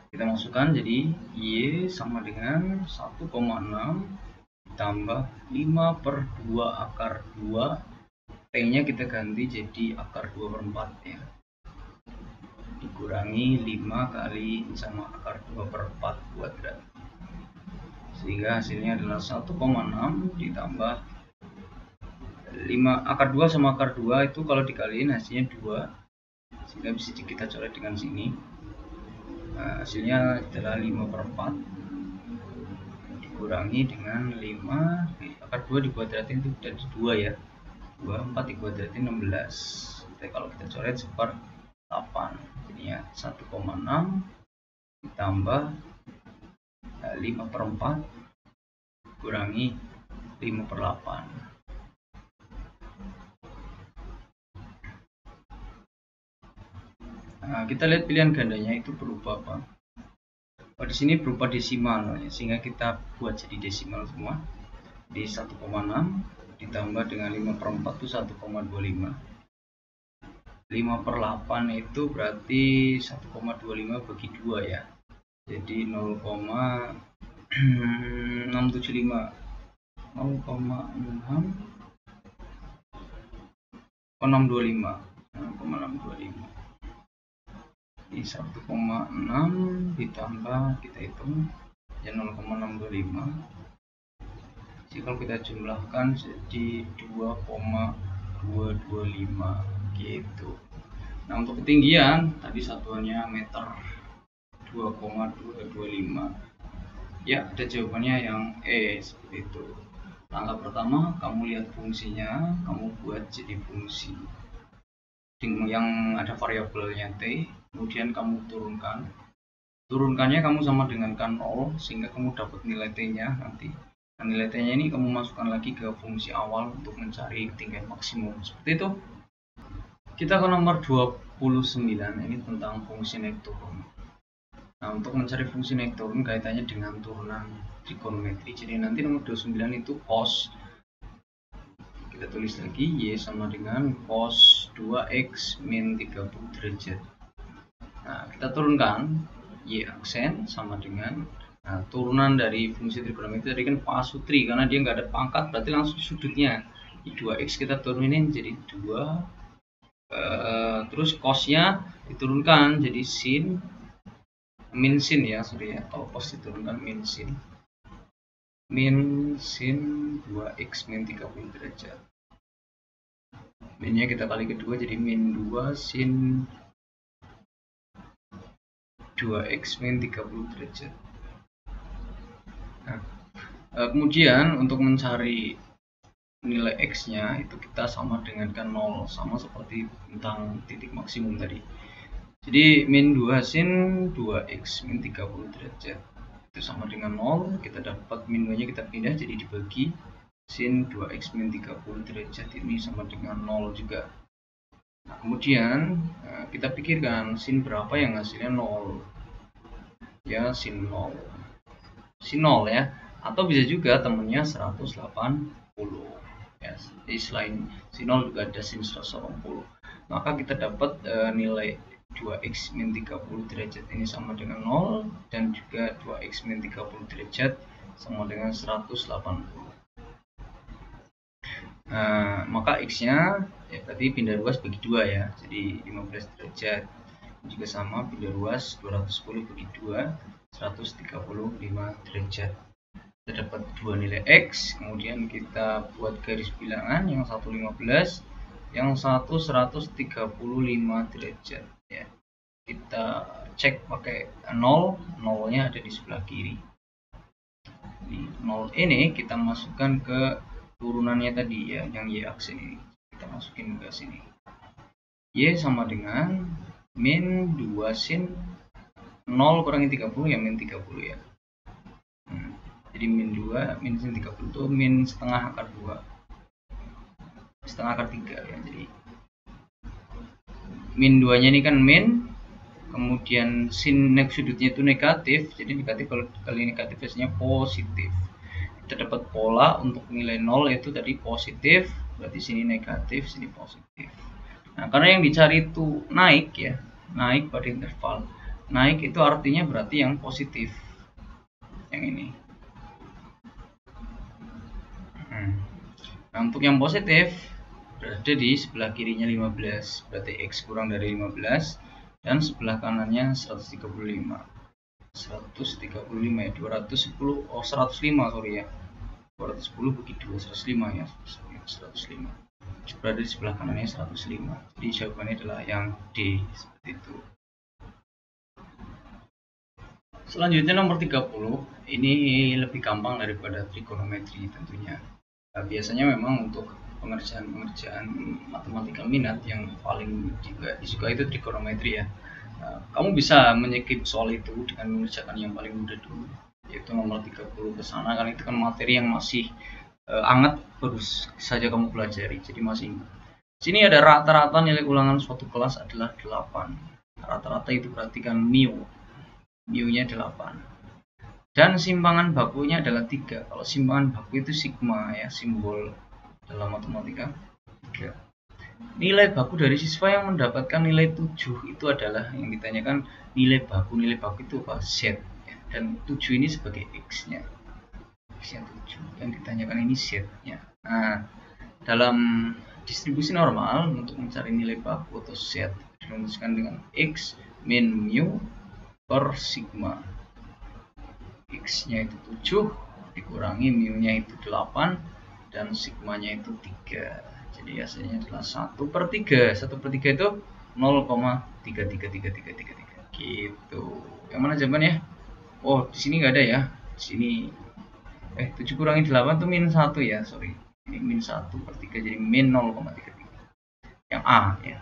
Kita masukkan, jadi Y sama dengan 1,6 ditambah 5/2 akar 2. T-nya kita ganti jadi akar 2/4 ya. Dikurangi 5 kali sama akar 2/4 kuadrat. Sehingga hasilnya adalah 1,6 ditambah 5 akar 2 sama akar 2 itu kalau dikaliin hasilnya 2. Sehingga bisa kita coret dengan sini. Nah, hasilnya adalah 5/4 dikurangi dengan 5, akar 2 dikuadratin itu jadi 2 ya, 24 dikuadratin 16. Jadi kalau kita coret 1/8, jadinya 1,6 ditambah 5/4 kurangi 5/8. Nah, kita lihat pilihan gandanya itu berupa apa? Oh, di sini berupa desimal ya, sehingga kita buat jadi desimal semua. Di 1,6 ditambah dengan 5/4 itu 1,25. 5/8 itu berarti 1,25 bagi 2 ya. Jadi 0,675. 0,625. Di 1,6 ditambah, kita hitung ya 0,625. Jadi kalau kita jumlahkan jadi 2,225 gitu. Nah, untuk ketinggian tadi satuannya meter, 2,225 ya. Ada jawabannya yang E seperti itu. Langkah pertama, kamu lihat fungsinya, kamu buat jadi fungsi yang ada variabelnya T, kemudian kamu turunkannya kamu sama dengan kan 0, sehingga kamu dapat nilai T nya nanti. Nah, nilai T nya ini kamu masukkan lagi ke fungsi awal untuk mencari ketinggian maksimum, seperti itu. Kita ke nomor 29, ini tentang fungsi naik turun. Nah, untuk mencari fungsi naik turun kaitannya dengan turunan trigonometri. Jadi nanti nomor 29 itu cos, kita tulis lagi Y sama dengan cos 2x min 30 derajat. Nah, kita turunkan Y aksen sama dengan, nah, turunan dari fungsi trigonometri tadi kan pasutri, karena dia nggak ada pangkat berarti langsung sudutnya. Di 2x kita turunin jadi 2, terus cosnya diturunkan jadi sin, min sin ya, sorry ya, kalau cos diturunkan min sin 2x min 30 derajat. Minnya kita kali kedua jadi min 2 sin 2x min 30 derajat. Nah, kemudian untuk mencari nilai x nya itu kita sama dengan kan 0, sama seperti tentang titik maksimum tadi. Jadi min 2 sin 2x min 30 derajat itu sama dengan 0. Kita dapat min 2 nya kita pindah jadi dibagi sin 2x min 30 derajat ini sama dengan 0 juga. Nah, kemudian kita pikirkan sin berapa yang hasilnya 0 ya, sin 0 ya, atau bisa juga temennya 180 ya. Jadi selain sin 0 juga ada sin 180. Maka kita dapat nilai 2x min 30 derajat ini sama dengan 0, dan juga 2x min 30 derajat sama dengan 180. Nah, maka x nya ya berarti pindah ruas bagi 2 ya, jadi 15 derajat juga sama pindah ruas 210 bagi 2, 135 derajat. Kita dapat 2 nilai x, kemudian kita buat garis bilangan, yang satu 15, yang satu 135 derajat ya. Kita cek pakai 0, 0 nya ada di sebelah kiri. Di 0 ini kita masukkan ke turunannya tadi ya, yang Y aksen ini kita masukin ke sini. Y sama dengan min 2 sin 0 kurangi 30 ya, min 30 ya. Jadi min 2 min sin 30 itu min setengah akar 2, setengah akar 3 ya. Jadi min 2 nya ini kan min, kemudian sin sudutnya itu negatif, jadi negatif kalau kali negatif biasanya positif. Kita dapat pola untuk nilai 0 itu tadi positif, berarti sini negatif, sini positif. Nah, karena yang dicari itu naik ya, naik pada interval, Naik itu artinya berarti yang positif, yang ini. Nah, untuk yang positif berada di sebelah kirinya 15, berarti X kurang dari 15, dan sebelah kanannya 135. 135 ya, 210, oh 105 sorry ya, 210 bagi 2, 105 ya, 105. Berada di sebelah kanannya 105, jadi jawabannya adalah yang D, seperti itu. Selanjutnya nomor 30, ini lebih gampang daripada trigonometri tentunya. Nah, biasanya memang untuk pengerjaan matematika minat yang paling juga disukai itu trigonometri ya. Nah, kamu bisa menyikip soal itu dengan mengerjakan yang paling mudah dulu, yaitu nomor 30 ke sana, karena itu kan materi yang masih hangat, baru saja kamu pelajari, jadi masih ingat. Sini ada rata-rata nilai ulangan suatu kelas adalah 8. Rata-rata itu berarti kan mu-nya 8. Dan simpangan bakunya adalah 3. Kalau simpangan baku itu sigma ya, simbol dalam matematika 3. Nilai baku dari siswa yang mendapatkan nilai 7 itu adalah yang ditanyakan nilai baku. Nilai baku itu apa? Z ya. Dan 7 ini sebagai X-nya. X-nya 7. Yang ditanyakan ini Z-nya. Nah, dalam distribusi normal untuk mencari nilai baku atau Z dirumuskan dengan X min mu per sigma. X-nya itu 7 dikurangi mu-nya itu 8 dan sigmanya itu 3. Jadi hasilnya adalah 1/3. 1/3 itu 0,33333 gitu. Yang mana jawabannya? Oh, di sini nggak ada ya. Di sini 7 kurangi 8 itu min 1 ya, sorry. Ini min 1/3 jadi min 0,33. Yang A ya.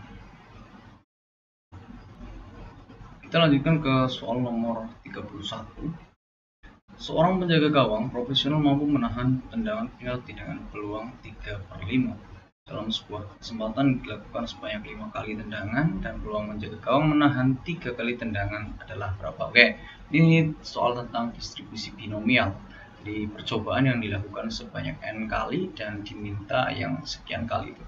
Kita lanjutkan ke soal nomor 31. Seorang penjaga gawang profesional mampu menahan tendangan penalti dengan peluang 3/5. Dalam sebuah kesempatan dilakukan sebanyak 5 kali tendangan dan peluang menjaga gawang menahan 3 kali tendangan adalah berapa? Oke, ini soal tentang distribusi binomial. Jadi percobaan yang dilakukan sebanyak n kali dan diminta yang sekian kali itu.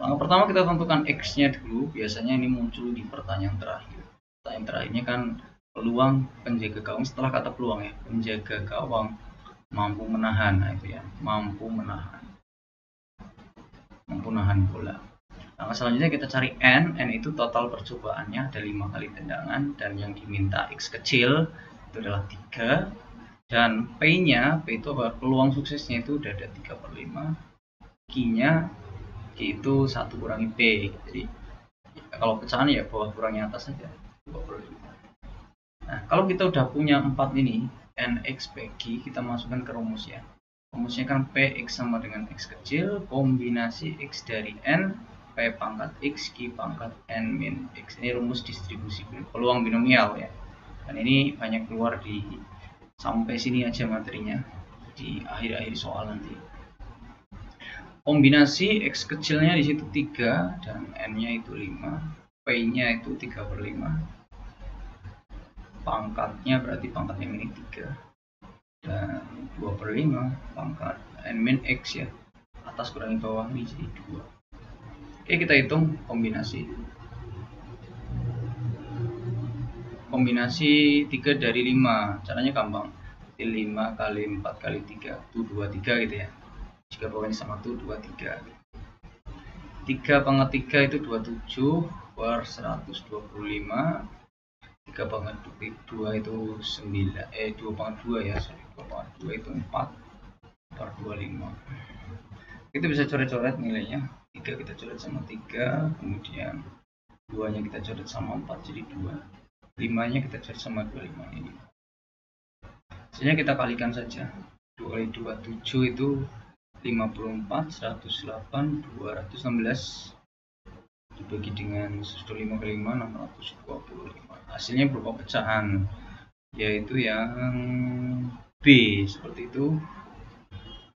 Langkah pertama kita tentukan X-nya dulu. Biasanya ini muncul di pertanyaan terakhir. Pertanyaan terakhirnya kan peluang penjaga gawang, setelah kata peluang ya, penjaga gawang mampu menahan, nah itu ya, mampu menahan bola. Langkah selanjutnya kita cari n itu total percobaannya, ada 5 kali tendangan dan yang diminta X kecil itu adalah 3 dan P-nya, P itu apa? Peluang suksesnya itu udah ada 3/5, Q-nya itu 1 kurangi P, jadi kalau pecahan ya bawah kurangi atas saja, 2/5. Nah, kalau kita udah punya 4 ini, nx PQ, kita masukkan ke rumus ya. Rumusnya kan Px sama dengan X kecil, kombinasi X dari N, P pangkat X, Q pangkat N min X. Ini rumus distribusi peluang binomial ya. Dan ini banyak keluar di sampai sini aja materinya, di akhir-akhir soal nanti. Kombinasi X kecilnya di situ 3 dan N-nya itu 5, P-nya itu 3/5. Pangkatnya berarti pangkat yang ini 3 dan 2/5 pangkat n min x ya, atas kurangi bawah ini jadi 2. Oke, kita hitung kombinasi 3 dari 5. Caranya gampang, 5 kali 4 kali 3 itu 23 gitu ya. Jika bawahnya sama tuh 23, 3 pangkat 3 itu 27 per 125. 3 pangkat 2 itu 9, 2 pangkat 2 ya, sorry, 2 pangkat 2 itu 4/25. Kita bisa coret-coret nilainya. 3 kita coret sama 3, kemudian 2 nya kita coret sama 4 jadi 2, 5 nya kita coret sama 25 ini. Hasilnya kita kalikan saja, 2 kali 2 7 itu 54, 108, 216 dibagi dengan 105 kali 5, 625. Hasilnya berupa pecahan, yaitu yang B, seperti itu.